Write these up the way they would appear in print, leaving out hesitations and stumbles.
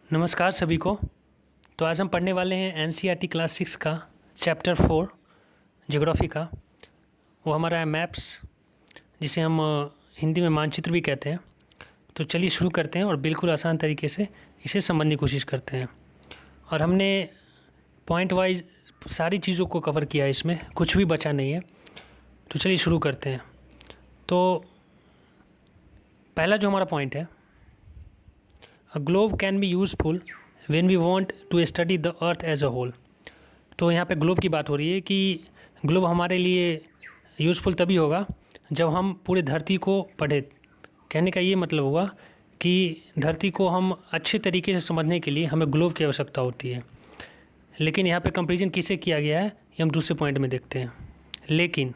नमस्कार सभी को। तो आज हम पढ़ने वाले हैं एनसीईआरटी क्लास 6 का चैप्टर 4 ज्योग्राफी का। वो हमारा है मैप्स, जिसे हम हिंदी में मानचित्र भी कहते हैं। तो चलिए शुरू करते हैं और बिल्कुल आसान तरीके से इसे समझने की कोशिश करते हैं। और हमने पॉइंट वाइज सारी चीज़ों को कवर किया है, इसमें कुछ भी बचा नहीं है। तो चलिए शुरू करते हैं। तो पहला जो हमारा पॉइंट है, A globe can be useful when we want to study the earth as a whole। तो यहाँ पे ग्लोब की बात हो रही है कि ग्लोब हमारे लिए यूज़फुल तभी होगा जब हम पूरे धरती को पढ़ें। कहने का ये मतलब हुआ कि धरती को हम अच्छे तरीके से समझने के लिए हमें ग्लोब की आवश्यकता होती है। लेकिन यहाँ पे कंपैरिजन किसे किया गया है ये हम दूसरे पॉइंट में देखते हैं। लेकिन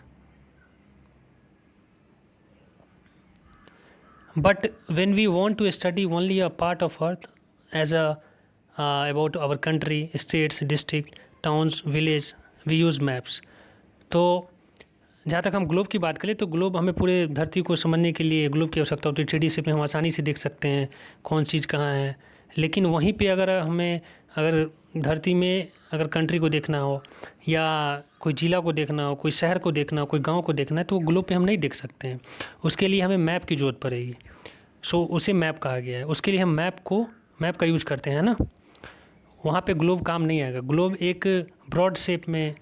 But when we want to study only a part of Earth as about our country, states, district, towns, village, we use maps। तो जहाँ तक हम ग्लोब की बात करें तो ग्लोब हमें पूरे धरती को समझने के लिए ग्लोब की आवश्यकता होती है। 3D शेप में हम आसानी से देख सकते हैं कौन चीज़ कहाँ है। लेकिन वहीं पे अगर धरती में अगर कंट्री को देखना हो या कोई ज़िला को देखना हो, कोई शहर को देखना हो, कोई गांव को देखना है, तो वो ग्लोब पे हम नहीं देख सकते हैं। उसके लिए हमें मैप की ज़रूरत पड़ेगी। उसे मैप कहा गया है। उसके लिए हम मैप का यूज़ करते हैं ना। वहाँ पे ग्लोब काम नहीं आएगा। ग्लोब एक ब्रॉड शेप में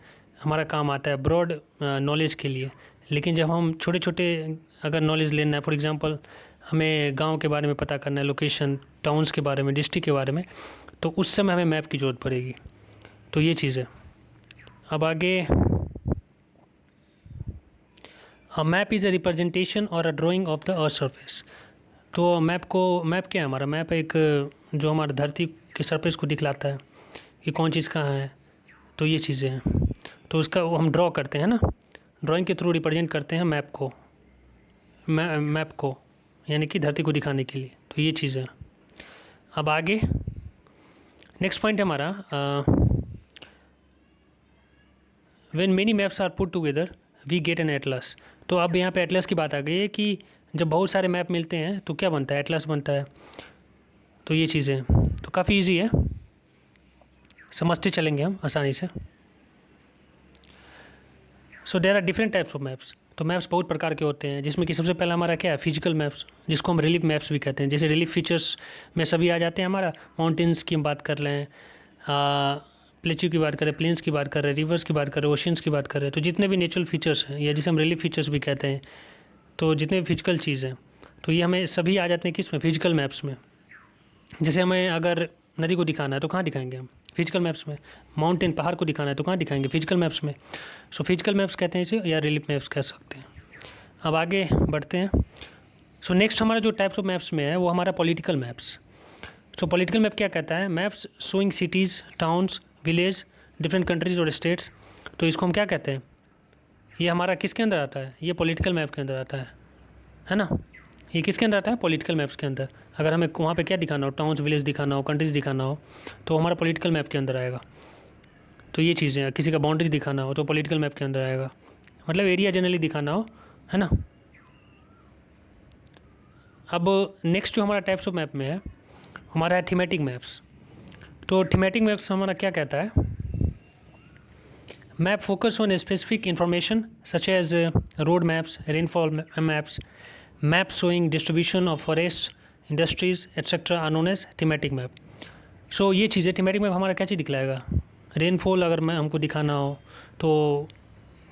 हमारा काम आता है, ब्रॉड नॉलेज के लिए। लेकिन जब हम छोटे छोटे अगर नॉलेज लेना है, फॉर एग्जांपल हमें गांव के बारे में पता करना है, लोकेशन, टाउन्स के बारे में, डिस्ट्रिक्ट के बारे में, तो उस समय हमें मैप की ज़रूरत पड़ेगी। तो ये चीज़ है। अब आगे, a map is a representation और a drawing of the earth surface. तो मैप क्या है हमारा? मैप एक जो हमारे धरती के सरफेस को दिखलाता है कि कौन चीज़ कहाँ है। तो ये चीज़ें हैं। तो उसका वो हम ड्रॉ करते हैं ना, ड्राइंग के थ्रू रिप्रेजेंट करते हैं मैप को, यानी कि धरती को दिखाने के लिए। तो ये चीज़ है। अब आगे नेक्स्ट पॉइंट है हमारा, when many maps are put together we get an atlas. तो अब यहाँ पे एटलस की बात आ गई है कि जब बहुत सारे मैप मिलते हैं तो क्या बनता है? एटलस बनता है। तो ये चीज़ें तो काफ़ी इजी है, समझते चलेंगे हम आसानी से। So there are different types of maps. तो मैप्स बहुत प्रकार के होते हैं, जिसमें कि सबसे पहला हमारा क्या है? फिजिकल मैप्स, जिसको हम रिलीफ मैप्स भी कहते हैं। जैसे रिलीफ फीचर्स में सभी आ जाते हैं। हमारा माउंटेन्स की हम बात कर रहे हैं, प्लेच्यू की बात करें, प्लेन्स की बात कर रहे हैं, रिवर्स की बात कर रहे हैं, ओशियंस की बात कर रहे हैं। तो जितने भी नेचुरल फीचर्स हैं या जिसे हम रिलीफ फीचर्स भी कहते हैं, तो जितने भी फिजिकल चीज़ हैं, तो ये हमें सभी आ जाते हैं किस में? फिजिकल मैप्स में। जैसे हमें अगर नदी को दिखाना है तो कहाँ दिखाएंगे हम? फिजिकल मैप्स में। माउंटेन, पहाड़ को दिखाना है तो कहाँ दिखाएंगे? फिजिकल मैप्स में। सो फिजिकल मैप्स कहते हैं इसे, या रिलीफ मैप्स कह सकते हैं। अब आगे बढ़ते हैं। सो नेक्स्ट हमारा जो टाइप्स ऑफ मैप्स में है वो हमारा पॉलिटिकल मैप्स। सो पॉलिटिकल मैप क्या कहता है? Maps showing cities, towns, village, different countries और स्टेट्स। तो इसको हम क्या कहते हैं? ये हमारा किसके अंदर आता है? ये पॉलिटिकल मैप के अंदर आता है ना। ये किसके अंदर आता है? पॉलिटिकल मैप्स के अंदर। अगर हमें वहाँ पे क्या दिखाना हो, टाउन्स, विलेज दिखाना हो, कंट्रीज़ दिखाना हो, तो हमारा पॉलिटिकल मैप के अंदर आएगा। तो ये चीज़ें, किसी का बाउंड्रीज दिखाना हो तो पॉलिटिकल मैप के अंदर आएगा। मतलब एरिया जनरली दिखाना हो, है ना। अब नेक्स्ट जो हमारा टाइप्स ऑफ मैप में है हमारा है थीमेटिक मैप्स। तो थीमेटिक मैप्स हमारा क्या कहता है? Map focus on specific information such as road maps, rainfall maps, map showing distribution of forest, industries etcetera are known as thematic map. So ये चीज़ें, थीमेटिक मैप हमारा क्या चीज़ दिखलाएगा? रेनफॉल अगर मैं हमको दिखाना हो तो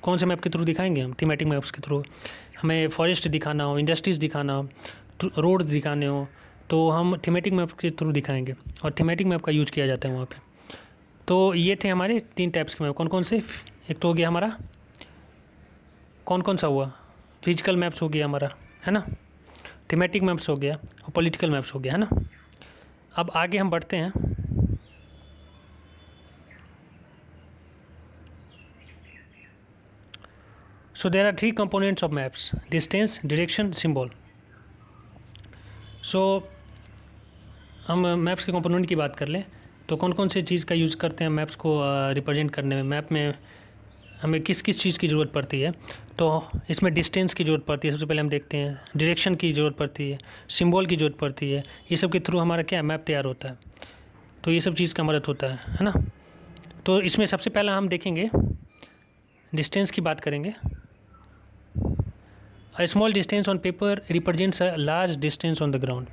कौन से मैप के थ्रू दिखाएंगे हम? थीमेटिक मैप्स के थ्रू। हमें फॉरेस्ट दिखाना हो, इंडस्ट्रीज़ दिखाना हो, रोड दिखाने हो, तो हम थीमेटिक मैप के थ्रू दिखाएंगे। और थीमेटिक मैप का यूज़ किया जाता है वहाँ पे। तो ये थे हमारे 3 टाइप्स के मैप। कौन कौन से? एक तो हो गया हमारा, कौन सा हुआ? फिजिकल मैप्स हो गया हमारा, है ना। थीमेटिक मैप्स हो गया और पॉलिटिकल मैप्स हो गया, है ना। अब आगे हम बढ़ते हैं। So there are 3 components of maps: distance, direction, symbol. So हम मैप्स के कंपोनेंट की बात कर लें तो कौन कौन से चीज़ का यूज़ करते हैं मैप्स को रिप्रेजेंट करने में? मैप में हमें किस किस चीज़ की ज़रूरत पड़ती है? तो इसमें डिस्टेंस की ज़रूरत पड़ती है, सबसे पहले हम देखते हैं। डायरेक्शन की ज़रूरत पड़ती है, सिंबल की ज़रूरत पड़ती है। ये सब के थ्रू हमारा क्या मैप तैयार होता है। तो ये सब चीज़ का मदद होता है ना। तो इसमें सबसे पहला हम देखेंगे डिस्टेंस की बात करेंगे। A small distance on paper represents a large distance on the ground.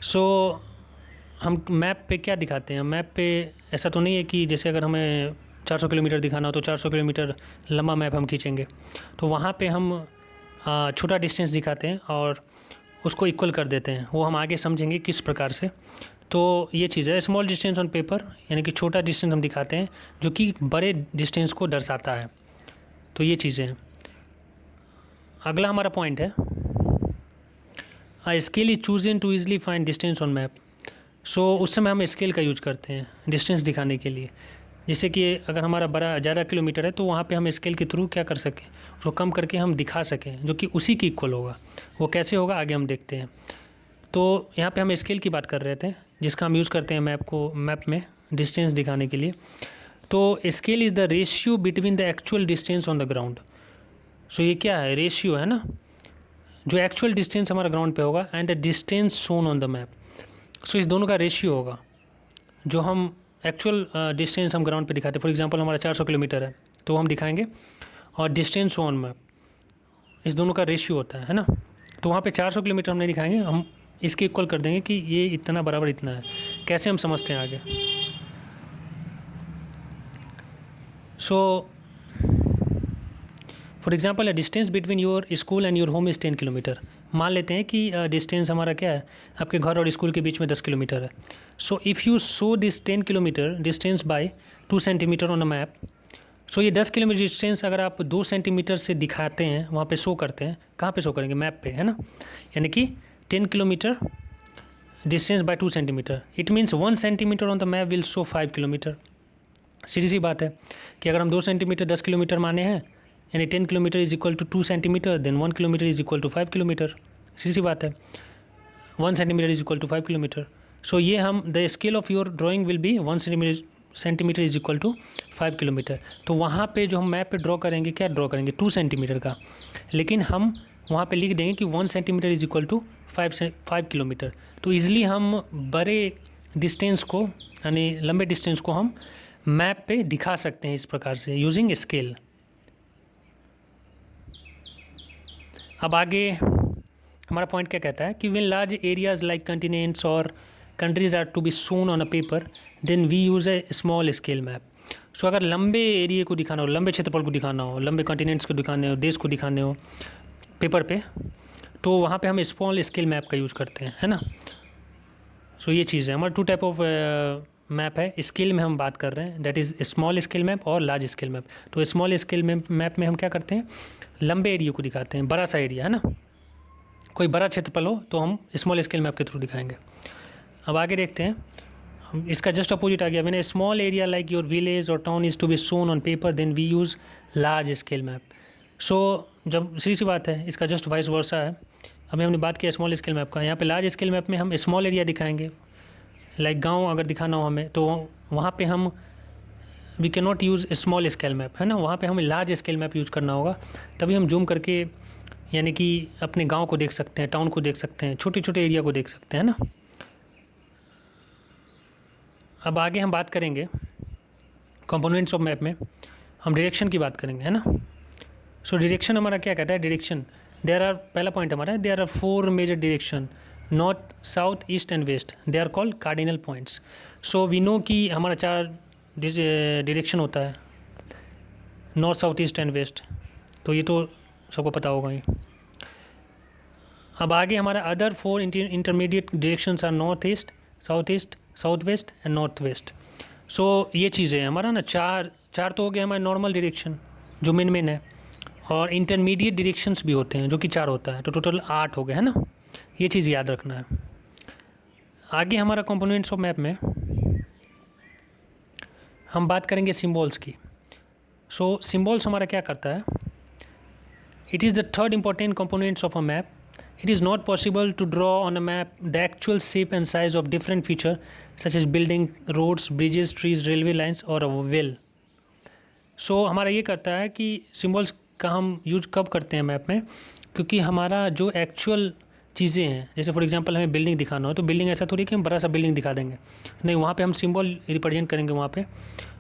So हम मैप पे क्या दिखाते हैं, मैप पे ऐसा तो नहीं है कि जैसे अगर हमें 400 किलोमीटर दिखाना हो तो 400 किलोमीटर लंबा मैप हम खींचेंगे, तो वहाँ पे हम छोटा डिस्टेंस दिखाते हैं और उसको इक्वल कर देते हैं। वो हम आगे समझेंगे किस प्रकार से। तो ये चीज़ है स्मॉल डिस्टेंस ऑन पेपर, यानी कि छोटा डिस्टेंस हम दिखाते हैं जो कि बड़े डिस्टेंस को दर्शाता है। तो ये चीज़ें हैं। अगला हमारा पॉइंट है scale is chosen to easily find distance on map. So उस समय हम स्केल का यूज करते हैं डिस्टेंस दिखाने के लिए। जैसे कि अगर हमारा बड़ा ज़्यादा किलोमीटर है तो वहाँ पे हम स्केल के थ्रू क्या कर सकें, उसको कम करके हम दिखा सकें जो कि उसी की इक्वल होगा। वो कैसे होगा आगे हम देखते हैं। तो यहाँ पे हम स्केल की बात कर रहे थे जिसका हम यूज़ करते हैं मैप में डिस्टेंस दिखाने के लिए। तो scale is the ratio between the actual distance on the ground. So ये क्या है, रेशियो है ना, जो एक्चुअल डिस्टेंस हमारा ग्राउंड पे होगा and the distance shown on the map. So इस दोनों का रेशियो होगा, जो हम एक्चुअल डिस्टेंस हम ग्राउंड पे दिखाते हैं। फॉर एग्जांपल हमारा 400 किलोमीटर है तो हम दिखाएंगे, और डिस्टेंस ऑन मैप, इस दोनों का रेशियो होता है ना। तो वहाँ पे 400 किलोमीटर हम नहीं दिखाएंगे, हम इसके इक्वल कर देंगे कि ये इतना बराबर इतना है। कैसे हम समझते हैं आगे। So for example distance between your school and your home is 10 kilometre. मान लेते हैं कि डिस्टेंस हमारा क्या है, आपके घर और स्कूल के बीच में 10 किलोमीटर है। So if you show this 10 kilometre distance by 2 centimetre on a map. So ये 10 किलोमीटर डिस्टेंस अगर आप 2 सेंटीमीटर से दिखाते हैं, वहाँ पे शो करते हैं, कहाँ पे शो करेंगे, मैप पे, है ना। यानी कि 10 kilometre distance by 2 centimetre, it means 1 centimetre on the map will show 5 kilometre. सीधी सी बात है कि अगर हम 2 सेंटीमीटर 10 किलोमीटर माने हैं, यानी 10 kilometre is equal to 2 centimetre, then 1 kilometre is equal to 5 kilometre. सीधी सी बात है, 1 centimetre is equal to 5 kilometre. So ये हम the scale of your drawing will be 1 centimetre is equal to 5 kilometre. तो वहाँ पे जो हम मैप पे ड्रॉ करेंगे, क्या ड्रॉ करेंगे, 2 सेंटीमीटर का, लेकिन हम वहाँ पे लिख देंगे कि 1 centimetre is equal to 5 kilometre. तो ईज़िली हम बड़े डिस्टेंस को, यानी लंबे डिस्टेंस को हम मैप पे दिखा सकते हैं इस प्रकार से यूजिंग स्केल। अब आगे हमारा पॉइंट क्या कहता है कि when large areas like continents और countries are to be shown on a paper then we use a small scale map. So अगर लंबे एरिया को दिखाना हो, लंबे क्षेत्रफल को दिखाना हो, लंबे कॉन्टिनेंट्स को दिखाने हो, देश को दिखाने हो पेपर पे, तो वहाँ पे हम स्मॉल स्केल मैप का यूज़ करते हैं, है ना। सो ये चीज़ है, हमारा 2 टाइप ऑफ मैप है। स्केल में हम बात कर रहे हैं, that is small scale map और लार्ज स्केल मैप। तो स्मॉल स्केल मैप में हम क्या करते हैं, लंबे एरिया को दिखाते हैं, बड़ा सा एरिया, है ना, कोई बड़ा क्षेत्रफल हो तो हम स्मॉल स्केल मैप के थ्रू दिखाएंगे। अब आगे देखते हैं, इसका जस्ट अपोजिट आ गया। When a small area like your village और town is to be shown on paper then we use large scale map. So जब सीधी सी बात है, इसका जस्ट वाइस वर्सा है। अभी हमने बात किया स्मॉल स्केल मैप का, यहाँ पे लार्ज स्केल मैप में हम स्मॉल एरिया दिखाएंगे, लाइक गांव अगर दिखाना हो हमें तो वहाँ पे हम we can not use small scale map, है ना, वहाँ पे हमें लार्ज स्केल मैप यूज़ करना होगा, तभी हम जूम करके यानी कि अपने गांव को देख सकते हैं, टाउन को देख सकते हैं, छोटे छोटे एरिया को देख सकते हैं ना। अब आगे हम बात करेंगे कंपोनेंट्स ऑफ मैप में, हम डायरेक्शन की बात करेंगे, है ना। सो डायरेक्शन हमारा क्या कहता है, डायरेक्शन देयर आर, पहला पॉइंट हमारा है there are 4 major direction, north, south, east and west, they are called cardinal points. So we know कि हमारा 4 डायरेक्शन होता है, north, south, east and west, तो ये तो सबको पता होगा ही। अब आगे हमारा other 4 intermediate directions are north east, south west and north west. So ये चीज़ें हैं हमारा ना, चार तो हो गए हमारे नॉर्मल डायरेक्शन जो मेन है, और इंटरमीडिएट डायरेक्शंस भी होते हैं जो कि 4 होता है, तो टोटल 8 हो गए, है ना। ये चीज़ याद रखना है। आगे हमारा कंपोनेंट्स ऑफ मैप में हम बात करेंगे सिम्बॉल्स की। सो सिम्बॉल्स हमारा क्या करता है, it is the third important components of a map. It is not possible to draw on a map the actual shape and size of different features such as building, roads, bridges, trees, railway lines और a well. So हमारा ये करता है कि symbols का हम use कब करते हैं मैप में, क्योंकि हमारा जो एक्चुअल चीज़ें हैं, जैसे फॉर एग्जांपल हमें बिल्डिंग दिखाना हो तो बिल्डिंग ऐसा थोड़ी कि हम बड़ा सा बिल्डिंग दिखा देंगे, नहीं, वहाँ पे हम सिंबल रिप्रेजेंट करेंगे वहाँ पे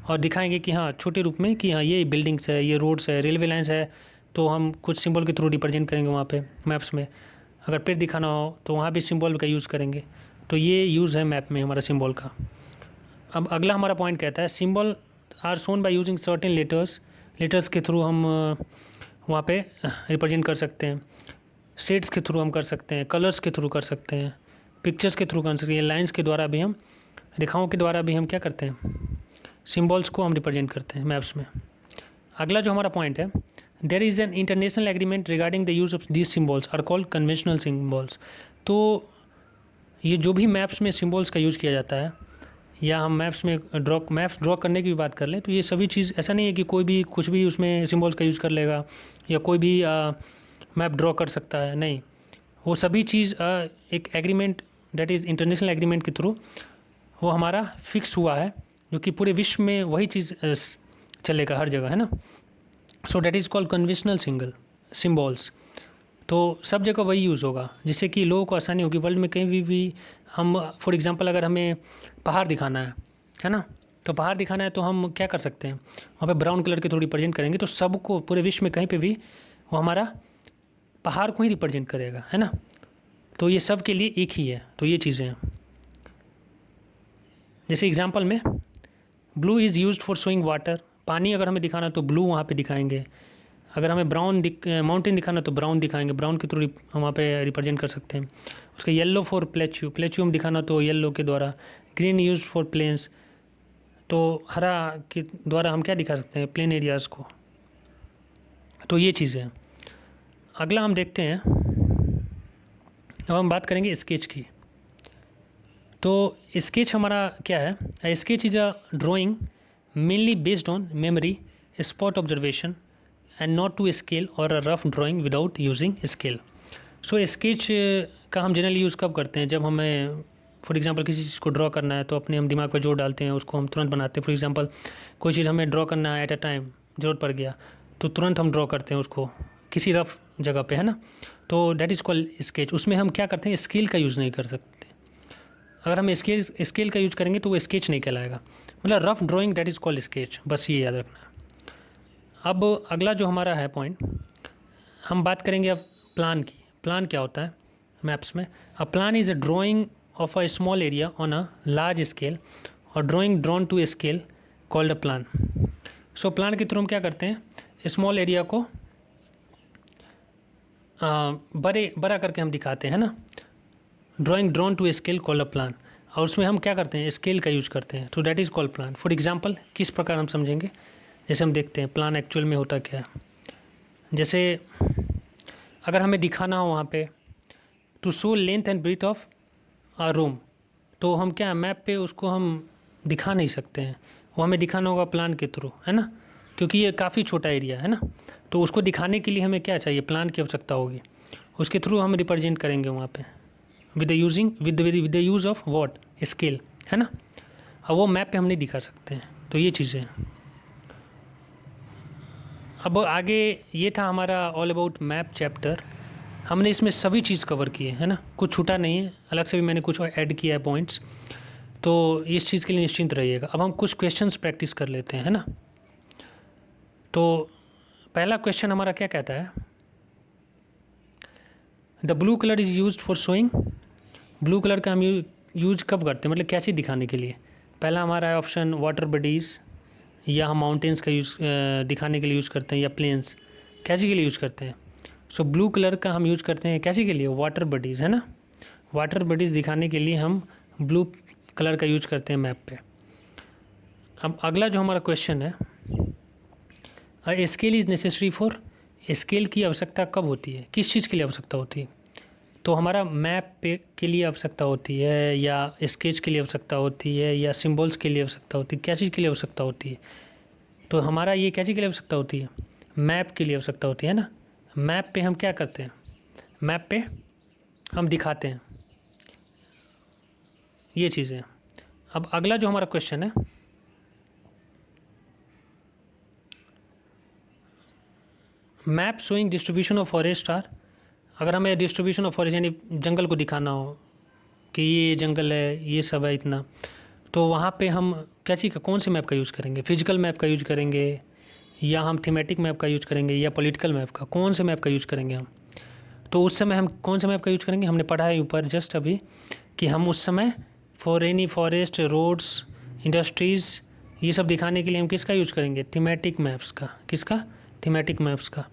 और दिखाएंगे कि हाँ छोटे रूप में कि हाँ ये बिल्डिंग्स है, ये रोड्स है, रेलवे लाइन्स है, तो हम कुछ सिंबल के थ्रू रिप्रेजेंट करेंगे वहाँ पे मैप्स में। अगर पेड़ दिखाना हो तो वहाँ भी सिंबल का यूज़ करेंगे। तो ये यूज़ है मैप में हमारा सिंबल का। अब अगला हमारा पॉइंट कहता है symbol are shown by using certain letters के थ्रू हम वहाँ पे रिप्रेजेंट कर सकते हैं, शेड्स के थ्रू हम कर सकते हैं, कलर्स के थ्रू कर सकते हैं, पिक्चर्स के थ्रू कर सकते हैं, लाइंस के द्वारा भी हम, रेखाओं के द्वारा भी हम क्या करते हैं, सिंबल्स को हम रिप्रेजेंट करते हैं मैप्स में। अगला जो हमारा पॉइंट है, there is an international agreement regarding the use of these symbols are called conventional symbols. तो ये जो भी मैप्स में सिम्बॉल्स का यूज़ किया जाता है या हम मैप्स ड्रॉ करने की भी बात कर लें तो ये सभी चीज़, ऐसा नहीं है कि कोई भी कुछ भी उसमें सिम्बॉल्स का यूज़ कर लेगा या कोई भी मैप ड्रॉ कर सकता है, नहीं, वो सभी चीज़ एक agreement, that is international agreement के थ्रू वो हमारा फिक्स हुआ है, जो कि पूरे विश्व में वही चीज़ चलेगा हर जगह, है ना। So that is called conventional symbols. तो सब जगह वही यूज़ होगा जिससे कि लोगों को आसानी होगी। वर्ल्ड में कहीं भी हम फॉर एग्जांपल अगर हमें पहाड़ दिखाना है ना, तो पहाड़ दिखाना है तो हम क्या कर सकते हैं, वहाँ पे ब्राउन कलर के थोड़ी रिप्रेजेंट करेंगे तो सबको पूरे विश्व में कहीं पे भी वो हमारा पहाड़ को ही रिप्रेजेंट करेगा, है ना। तो ये सब के लिए एक ही है। तो ये चीज़ें हैं, जैसे एग्जांपल में blue is used for showing water, पानी अगर हमें दिखाना तो ब्लू वहाँ पे दिखाएंगे। अगर हमें माउंटेन दिखाना तो ब्राउन दिखाएंगे, ब्राउन के थ्रू हम वहाँ पे रिप्रेजेंट कर सकते हैं। उसका येलो फॉर प्लेच्यू हम दिखाना तो येलो के द्वारा। ग्रीन यूज फॉर प्लेन्स, तो हरा के द्वारा हम क्या दिखा सकते हैं, प्लेन एरियाज़ को। तो ये चीज़ें हैं। अगला हम देखते हैं, अब हम बात करेंगे स्केच की। तो स्केच हमारा क्या है, sketch is a drawing mainly based on memory, spot observation and not to scale और a rough drawing without using scale. So sketch का हम जनरली यूज़ कब करते हैं, जब हमें फॉर एग्जांपल किसी चीज़ को ड्रॉ करना है तो अपने हम दिमाग पर जोर डालते हैं, उसको हम तुरंत बनाते हैं। फॉर एग्जांपल कोई चीज़ हमें ड्रॉ करना है एट अ टाइम, ज़रूरत पड़ गया तो तुरंत हम ड्रॉ करते हैं उसको किसी रफ जगह पे, है ना। तो डैट इज़ कॉल्ड स्केच। उसमें हम क्या करते हैं, स्केल का यूज़ नहीं कर सकते। अगर हम स्केल का यूज़ करेंगे तो वो स्केच नहीं कहलाएगा, मतलब rough drawing that is called sketch, बस ये याद रखना है। अब अगला जो हमारा है पॉइंट, हम बात करेंगे अब प्लान की। प्लान क्या होता है मैप्स में, a plan is a drawing of a small area on a large scale और drawing drawn to scale called a plan. So plan के थ्रू हम क्या करते हैं, स्मॉल एरिया को बड़ा करके हम दिखाते हैं ना, drawing drawn to scale called a plan, और उसमें हम क्या करते हैं, स्केल का यूज़ करते हैं, तो that is called plan. For example किस प्रकार हम समझेंगे, जैसे हम देखते हैं प्लान एक्चुअल में होता क्या है। जैसे अगर हमें दिखाना हो वहाँ पे to show length and breadth of a room, तो हम क्या मैप पे उसको हम दिखा नहीं सकते हैं, वो हमें दिखाना होगा प्लान के थ्रू, है ना, क्योंकि ये काफ़ी छोटा एरिया है ना। तो उसको दिखाने के लिए हमें क्या चाहिए, प्लान की आवश्यकता होगी, उसके थ्रू हम रिप्रेजेंट करेंगे वहाँ पे with the use of what, scale, है ना। अब वो मैप पे हम नहीं दिखा सकते हैं। तो ये चीज़ें हैं। अब आगे ये था हमारा ऑल अबाउट मैप चैप्टर। हमने इसमें सभी चीज़ कवर किए, है ना, कुछ छूटा नहीं है, अलग से भी मैंने कुछ ऐड किया है पॉइंट्स, तो इस चीज़ के लिए निश्चिंत रहिएगा। अब हम कुछ क्वेश्चंस प्रैक्टिस कर लेते हैं, है ना। तो पहला क्वेश्चन हमारा क्या कहता है, the blue colour is use for showing. Blue colour का हम यूज कब करते हैं, मतलब क्या चीज़ दिखाने के लिए। पहला हमारा है ऑप्शन वाटर बॉडीज़, या हम माउंटेन्स का यूज़ दिखाने के लिए यूज़ करते हैं, या प्लेन्स, क्या चीज़ के लिए यूज़ करते हैं। सो ब्लू कलर का हम यूज़ करते हैं क्या चीज़ के लिए, वाटर बॉडीज़, है ना। वाटर बॉडीज़ दिखाने के लिए हम ब्लू कलर का यूज करते हैं मैप पे। अब अगला जो हमारा क्वेश्चन है, scale is necessary for, scale की आवश्यकता कब होती है, किस चीज़ के लिए आवश्यकता होती है। तो हमारा मैप पे के लिए आवश्यकता होती है, या स्केच के लिए आवश्यकता होती है, या सिम्बल्स के लिए आवश्यकता होती है, क्या चीज़ के लिए आवश्यकता होती है। तो हमारा ये क्या चीज़ के लिए आवश्यकता होती है, मैप के लिए आवश्यकता होती है ना। मैप पे हम क्या करते हैं, मैप पे हम दिखाते हैं ये चीज़ें। अब अगला जो हमारा क्वेश्चन है, map showing distribution of forest are अगर हमें डिस्ट्रीब्यूशन ऑफ फॉरेस्ट यानी जंगल को दिखाना हो कि ये जंगल है, ये सब है इतना, तो वहाँ पे हम क्या चीज़ का, कौन से मैप का यूज़ करेंगे? फिजिकल मैप का यूज़ करेंगे या हम थीमेटिक मैप का यूज़ करेंगे या पॉलिटिकल मैप का? कौन से मैप का यूज़ करेंगे हम? तो उस समय हम कौन से मैप का यूज़ करेंगे? हमने पढ़ा है ऊपर जस्ट अभी कि हम उस समय for any forest, roads, industries, ये सब दिखाने के लिए हम किसका यूज़ करेंगे? थीमेटिक मैप्स का। किसका? थीमेटिक मैप्स का।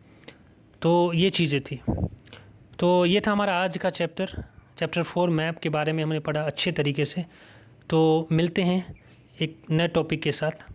तो ये चीज़ें थी। तो ये था हमारा आज का चैप्टर 4 मैप के बारे में हमने पढ़ा अच्छे तरीके से। तो मिलते हैं एक नए टॉपिक के साथ।